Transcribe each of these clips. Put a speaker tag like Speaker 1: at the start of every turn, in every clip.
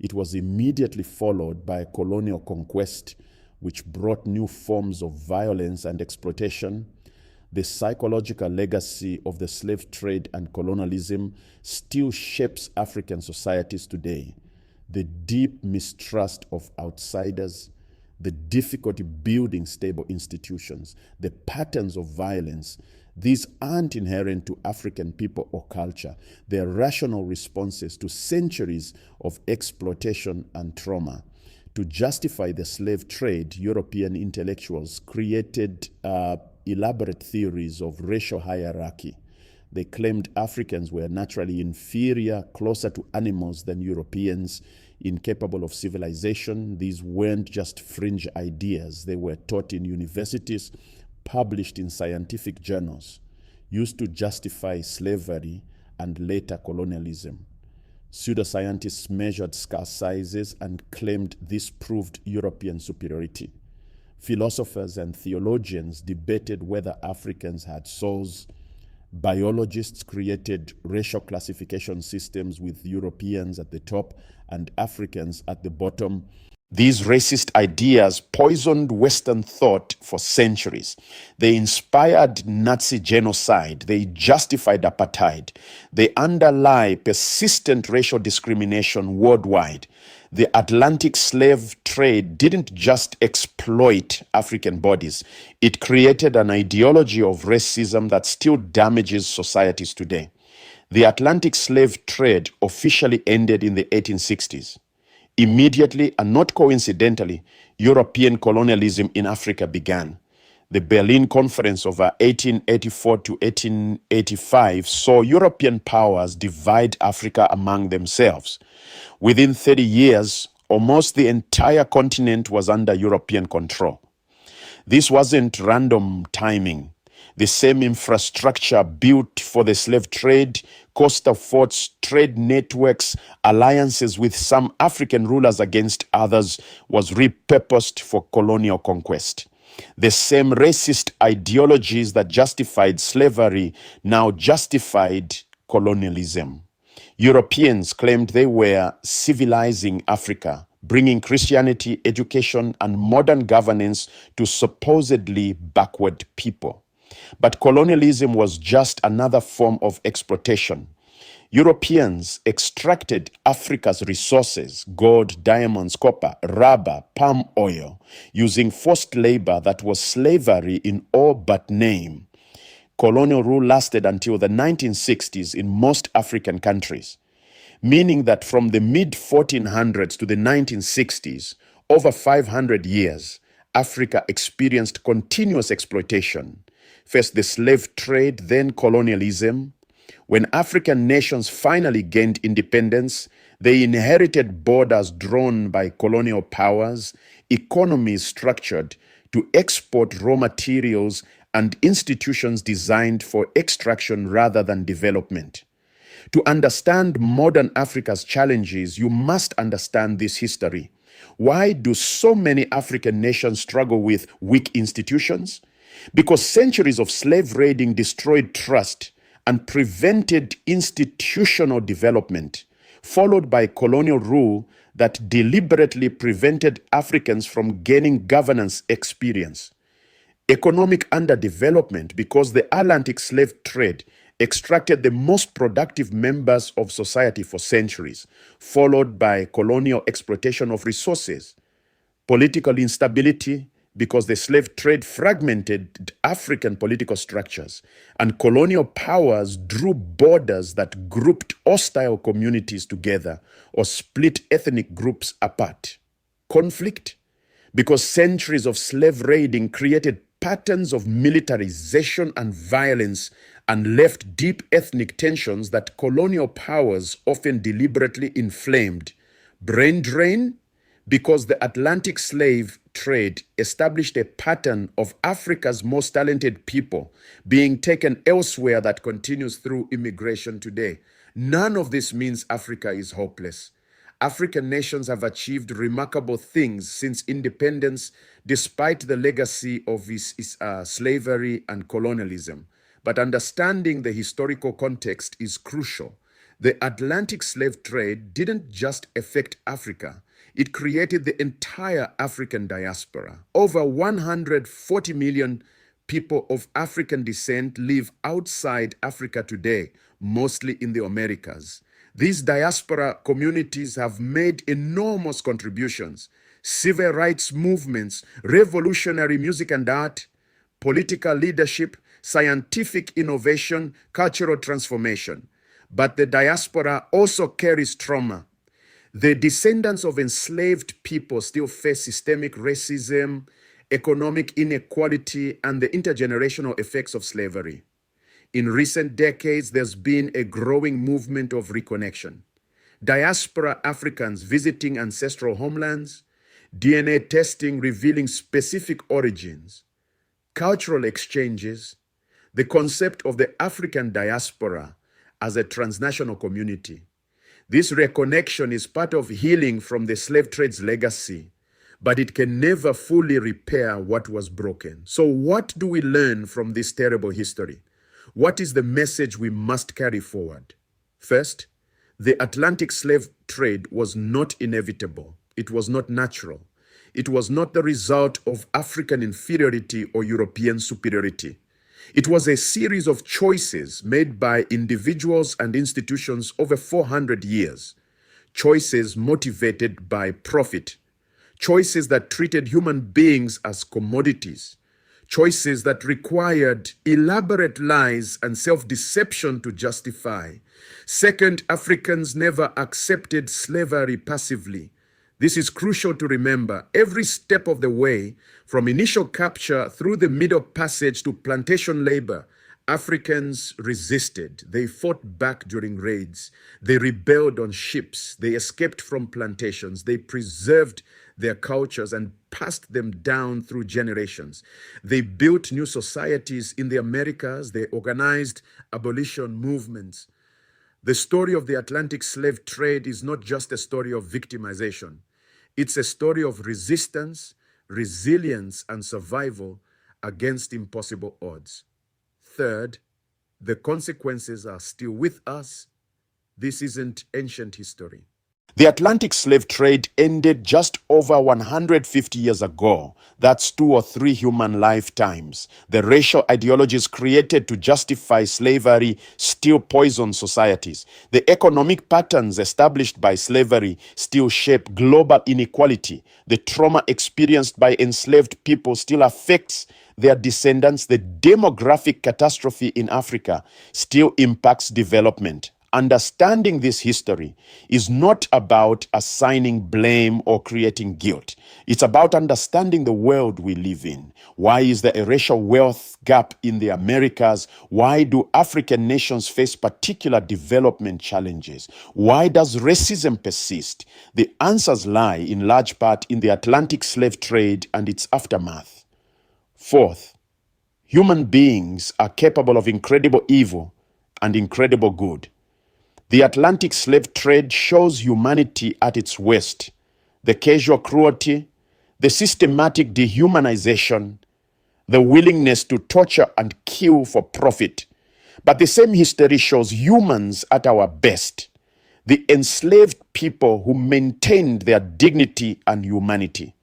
Speaker 1: It was immediately followed by colonial conquest, which brought new forms of violence and exploitation. The psychological legacy of the slave trade and colonialism still shapes African societies today. The deep mistrust of outsiders, the difficulty building stable institutions, the patterns of violence, these aren't inherent to African people or culture. They are rational responses to centuries of exploitation and trauma. To justify the slave trade, European intellectuals created elaborate theories of racial hierarchy. They claimed Africans were naturally inferior, closer to animals than Europeans, incapable of civilization. These weren't just fringe ideas. They were taught in universities, published in scientific journals, used to justify slavery and later colonialism. Pseudoscientists measured skull sizes and claimed this proved European superiority. Philosophers and theologians debated whether Africans had souls. Biologists created racial classification systems with Europeans at the top and Africans at the bottom. These racist ideas poisoned Western thought for centuries. They inspired Nazi genocide. They justified apartheid. They underlie persistent racial discrimination worldwide. The Atlantic slave trade didn't just exploit African bodies. It created an ideology of racism that still damages societies today. The Atlantic slave trade officially ended in the 1860s. Immediately, and not coincidentally, European colonialism in Africa began. The Berlin Conference of 1884 to 1885 saw European powers divide Africa among themselves. Within 30 years, almost the entire continent was under European control. This wasn't random timing. The same infrastructure built for the slave trade, coastal forts, trade networks, alliances with some African rulers against others was repurposed for colonial conquest. The same racist ideologies that justified slavery now justified colonialism. Europeans claimed they were civilizing Africa, bringing Christianity, education, and modern governance to supposedly backward people. But colonialism was just another form of exploitation. Europeans extracted Africa's resources, gold, diamonds, copper, rubber, palm oil, using forced labor that was slavery in all but name. Colonial rule lasted until the 1960s in most African countries, meaning that from the mid-1400s to the 1960s, over 500 years, Africa experienced continuous exploitation. First the slave trade, then colonialism. When African nations finally gained independence, they inherited borders drawn by colonial powers, economies structured to export raw materials, and institutions designed for extraction rather than development. To understand modern Africa's challenges, you must understand this history. Why do so many African nations struggle with weak institutions? Because centuries of slave raiding destroyed trust and prevented institutional development, followed by colonial rule that deliberately prevented Africans from gaining governance experience. Economic underdevelopment because the Atlantic slave trade extracted the most productive members of society for centuries, followed by colonial exploitation of resources. Political instability because the slave trade fragmented African political structures, and colonial powers drew borders that grouped hostile communities together or split ethnic groups apart. Conflict because centuries of slave raiding created patterns of militarization and violence and left deep ethnic tensions that colonial powers often deliberately inflamed. Brain drain because the Atlantic slave trade established a pattern of Africa's most talented people being taken elsewhere that continues through immigration today. None of this means Africa is hopeless. African nations have achieved remarkable things since independence, despite the legacy of slavery and colonialism. But understanding the historical context is crucial. The Atlantic slave trade didn't just affect Africa, it created the entire African diaspora. Over 140 million people of African descent live outside Africa today, mostly in the Americas. These diaspora communities have made enormous contributions: civil rights movements, revolutionary music and art, political leadership, scientific innovation, cultural transformation. But the diaspora also carries trauma. The descendants of enslaved people still face systemic racism, economic inequality, and the intergenerational effects of slavery. In recent decades, there's been a growing movement of reconnection. Diaspora Africans visiting ancestral homelands, DNA testing revealing specific origins, cultural exchanges, the concept of the African diaspora as a transnational community. This reconnection is part of healing from the slave trade's legacy, but it can never fully repair what was broken. So what do we learn from this terrible history? What is the message we must carry forward? First, the Atlantic slave trade was not inevitable. It was not natural. It was not the result of African inferiority or European superiority. It was a series of choices made by individuals and institutions over 400 years. Choices motivated by profit. Choices that treated human beings as commodities. Choices that required elaborate lies and self-deception to justify. Second, Africans never accepted slavery passively. This is crucial to remember. Every step of the way, from initial capture through the Middle Passage to plantation labor, Africans resisted. They fought back during raids. They rebelled on ships. They escaped from plantations. They preserved their cultures and passed them down through generations. They built new societies in the Americas. They organized abolition movements. The story of the Atlantic slave trade is not just a story of victimization. It's a story of resistance, resilience, and survival against impossible odds. Third, the consequences are still with us. This isn't ancient history. The Atlantic slave trade ended just over 150 years ago. That's 2 or 3 human lifetimes. The racial ideologies created to justify slavery still poison societies. The economic patterns established by slavery still shape global inequality. The trauma experienced by enslaved people still affects their descendants. The demographic catastrophe in Africa still impacts development. Understanding this history is not about assigning blame or creating guilt. It's about understanding the world we live in. Why is there a racial wealth gap in the Americas? Why do African nations face particular development challenges? Why does racism persist? The answers lie in large part in the Atlantic slave trade and its aftermath. Fourth, human beings are capable of incredible evil and incredible good. The Atlantic slave trade shows humanity at its worst. The casual cruelty, the systematic dehumanization, the willingness to torture and kill for profit. But the same history shows humans at our best. The enslaved people who maintained their dignity and humanity.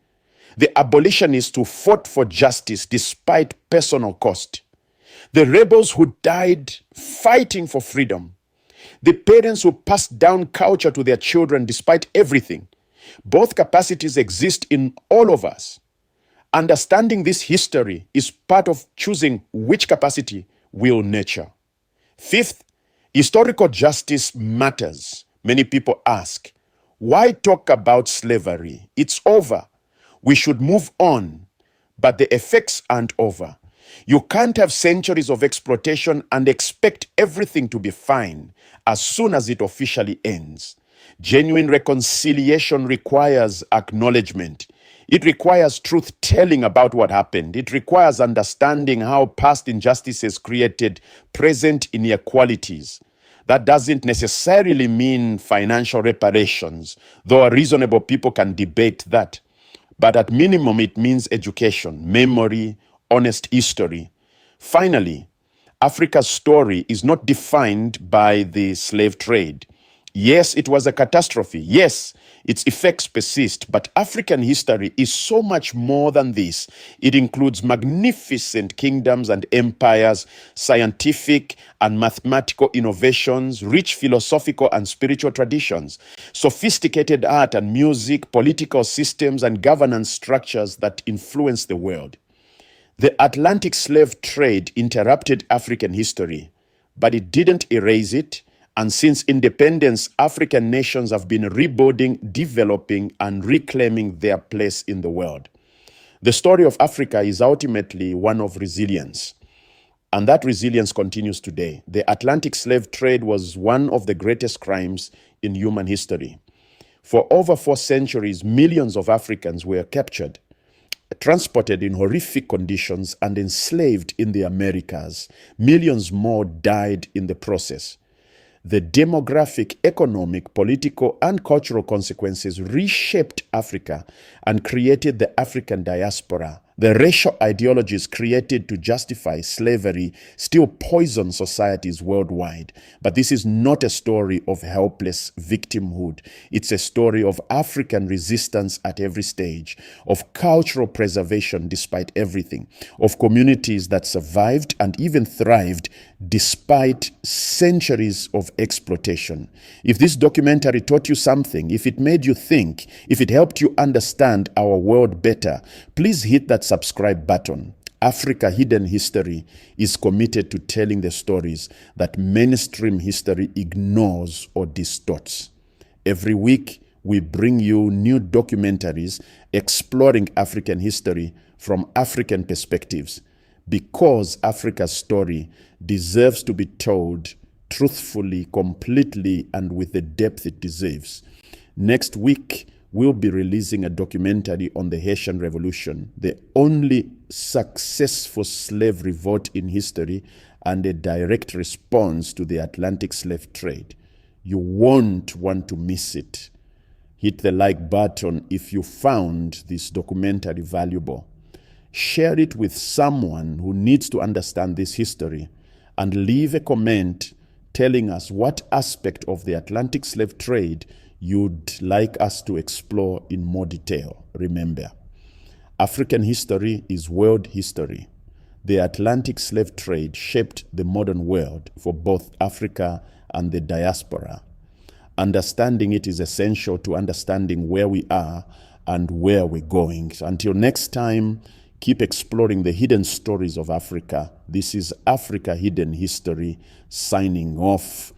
Speaker 1: The abolitionists who fought for justice despite personal cost. The rebels who died fighting for freedom. The parents who passed down culture to their children despite everything. Both capacities exist in all of us. Understanding this history is part of choosing which capacity we'll nurture. Fifth, historical justice matters. Many people ask, why talk about slavery? It's over. We should move on. But the effects aren't over. You can't have centuries of exploitation and expect everything to be fine as soon as it officially ends. Genuine reconciliation requires acknowledgement. It requires truth-telling about what happened. It requires understanding how past injustices created present inequalities. That doesn't necessarily mean financial reparations, though reasonable people can debate that. But at minimum, it means education, memory, honest history. Finally, Africa's story is not defined by the slave trade. Yes, it was a catastrophe. Yes, its effects persist, but African history is so much more than this. It includes magnificent kingdoms and empires, scientific and mathematical innovations, rich philosophical and spiritual traditions, sophisticated art and music, political systems and governance structures that influence the world. The Atlantic slave trade interrupted African history, but it didn't erase it. And since independence, African nations have been rebuilding, developing, and reclaiming their place in the world. The story of Africa is ultimately one of resilience, and that resilience continues today. The Atlantic slave trade was one of the greatest crimes in human history. For over 4 centuries, millions of Africans were captured, transported in horrific conditions, and enslaved in the Americas. Millions more died in the process. The demographic, economic, political, and cultural consequences reshaped Africa and created the African diaspora. The racial ideologies created to justify slavery still poison societies worldwide. But this is not a story of helpless victimhood. It's a story of African resistance at every stage, of cultural preservation despite everything, of communities that survived and even thrived despite centuries of exploitation. If this documentary taught you something, if it made you think, if it helped you understand our world better, please hit that subscribe button. Africa Hidden History is committed to telling the stories that mainstream history ignores or distorts. Every week, we bring you new documentaries exploring African history from African perspectives, because Africa's story deserves to be told truthfully, completely, and with the depth it deserves. Next week, we'll be releasing a documentary on the Haitian Revolution, the only successful slave revolt in history and a direct response to the Atlantic slave trade. You won't want to miss it. Hit the like button if you found this documentary valuable. Share it with someone who needs to understand this history, and leave a comment telling us what aspect of the Atlantic slave trade you'd like us to explore in more detail. Remember, African history is world history. The Atlantic slave trade shaped the modern world for both Africa and the diaspora. Understanding it is essential to understanding where we are and where we're going. Until next time, keep exploring the hidden stories of Africa. This is Africa Hidden History, signing off.